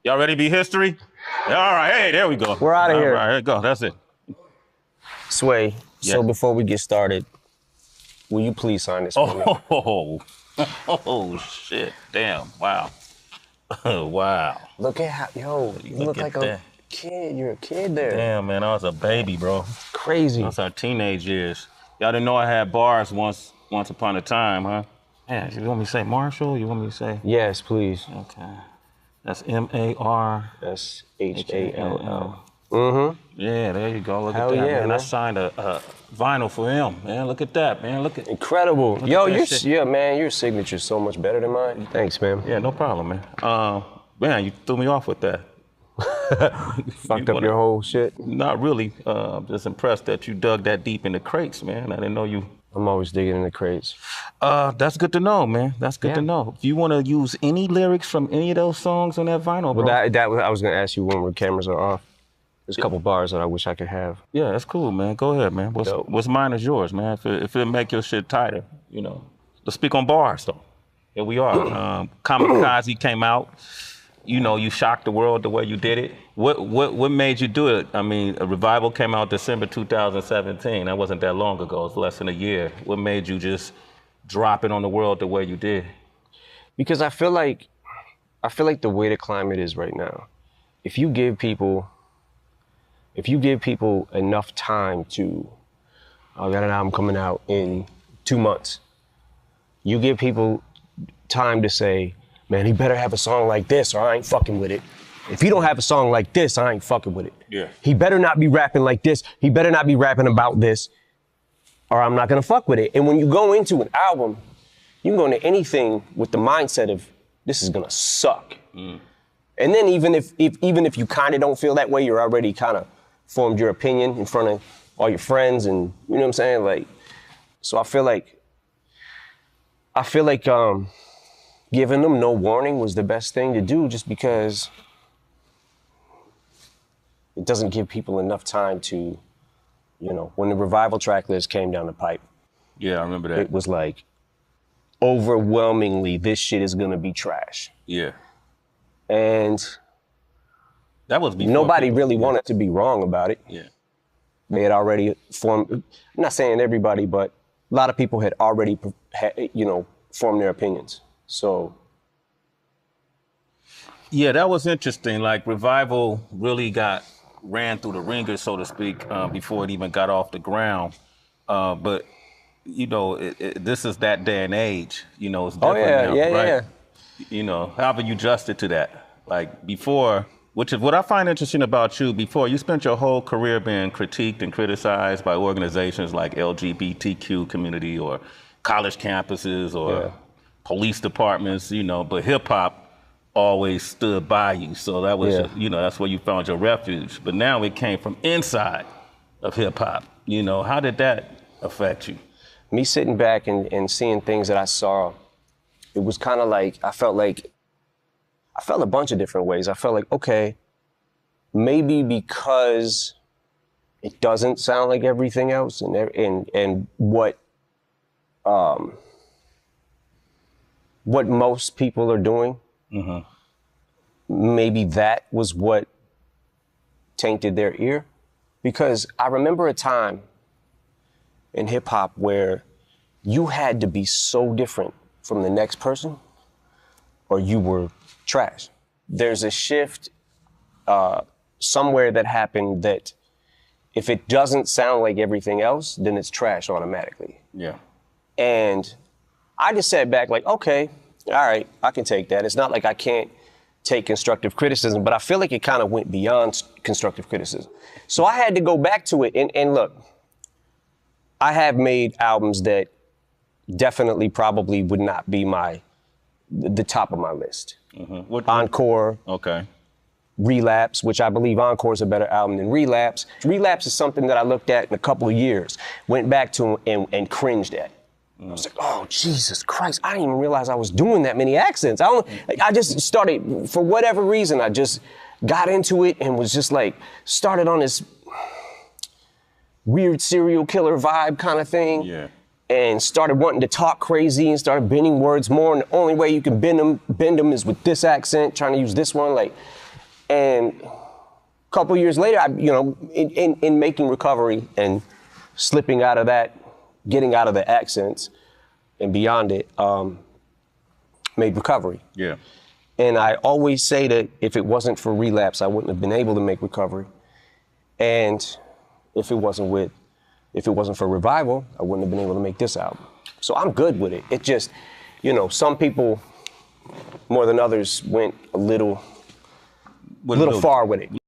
Y'all ready to be history? All right, hey, there we go. We're out of here. All right, here we go, that's it. Sway, so Yeah. before we get started, will you please sign this for me? Oh, shit, damn, wow. Wow. Look at how, yo, you look like a kid. You're a kid there. Damn, man, I was a baby, bro. Crazy. That's our teenage years. Y'all didn't know I had bars once upon a time, huh? Yeah, you want me to say Marshall? You want me to say? Yes, please. Okay. That's M-A-R. That's H-A-L-L. Yeah, there you go. Look Hell at that, yeah, man. I man. signed a vinyl for him, man. Look at that, man. Look at. Incredible. Yo, that man, your signature's so much better than mine. Thanks, man. Yeah, no problem, man. Man, you threw me off with that. Fucked up your whole shit? Not really. I'm just impressed that you dug that deep in the crates, man. I didn't know you. I'm always digging in the crates. That's good to know, man. That's good to know. If you want to use any lyrics from any of those songs on that vinyl, bro. Well, I was gonna ask you when the cameras are off. There's a couple bars that I wish I could have. Yeah, that's cool, man. Go ahead, man. What's mine is yours, man. If it make your shit tighter, you know. Let's speak on bars, though. Here we are. Kamikaze came out. You know, you shocked the world the way you did it. What made you do it? I mean, a Revival came out December 2017. That wasn't that long ago. It was less than a year. What made you just drop it on the world the way you did? Because I feel like the way the climate is right now, if you give people enough time to, I got an album coming out in 2 months. You give people time to say, man, he better have a song like this or I ain't fucking with it. If he don't have a song like this, I ain't fucking with it. Yeah. He better not be rapping like this. He better not be rapping about this or I'm not gonna fuck with it. And when you go into an album, you can go into anything with the mindset of this is gonna suck. And then even if you kind of don't feel that way, you're already kind of formed your opinion in front of all your friends and you know what I'm saying? Like, so I feel like giving them no warning was the best thing to do just because it doesn't give people enough time to, you know, when the Revival track list came down the pipe. Yeah, I remember that. It was like, overwhelmingly, this shit is gonna be trash. Yeah. And that was before nobody really wanted to be wrong about it. Yeah. They had already formed, I'm not saying everybody, but a lot of people had already, formed their opinions. So. Yeah, that was interesting. Like Revival really ran through the ringer, so to speak, before it even got off the ground. But, you know, this is that day and age. You know, it's different now, right? Yeah. You know, however you adjusted to that. Like before, which is what I find interesting about you, before you spent your whole career being critiqued and criticized by organizations like LGBTQ community or college campuses or police departments, you know, but hip hop always stood by you. So that was, that's where you found your refuge. But now it came from inside of hip hop. You know, how did that affect you? Me sitting back and seeing things that I saw, it was kind of like, I felt a bunch of different ways. I felt like, okay, maybe because it doesn't sound like everything else and what most people are doing, maybe that was what tainted their ear. Because I remember a time in hip hop where you had to be so different from the next person or you were trash. There's a shift somewhere that happened that if it doesn't sound like everything else, then it's trash automatically. Yeah. And I just sat back like, okay, all right, I can take that. It's not like I can't take constructive criticism, but I feel like it kind of went beyond constructive criticism. So I had to go back to it and look, I have made albums that definitely probably would not be the top of my list. Encore. Okay. Relapse, which I believe Encore is a better album than Relapse. Relapse is something that I looked at in a couple of years, went back to and cringed at. I was like, oh, Jesus Christ, I didn't even realize I was doing that many accents. I just started, for whatever reason, I just got into it and was just like, started on this weird serial killer vibe kind of thing. Yeah. And started wanting to talk crazy and started bending words more. And the only way you can bend them is with this accent, trying to use this one. And a couple years later, in making recovery and slipping out of that, getting out of the accents and beyond it, made recovery. Yeah. And I always say that if it wasn't for relapse, I wouldn't have been able to make recovery. And if it wasn't for revival, I wouldn't have been able to make this album. So I'm good with it. It just, some people more than others went a little far with it.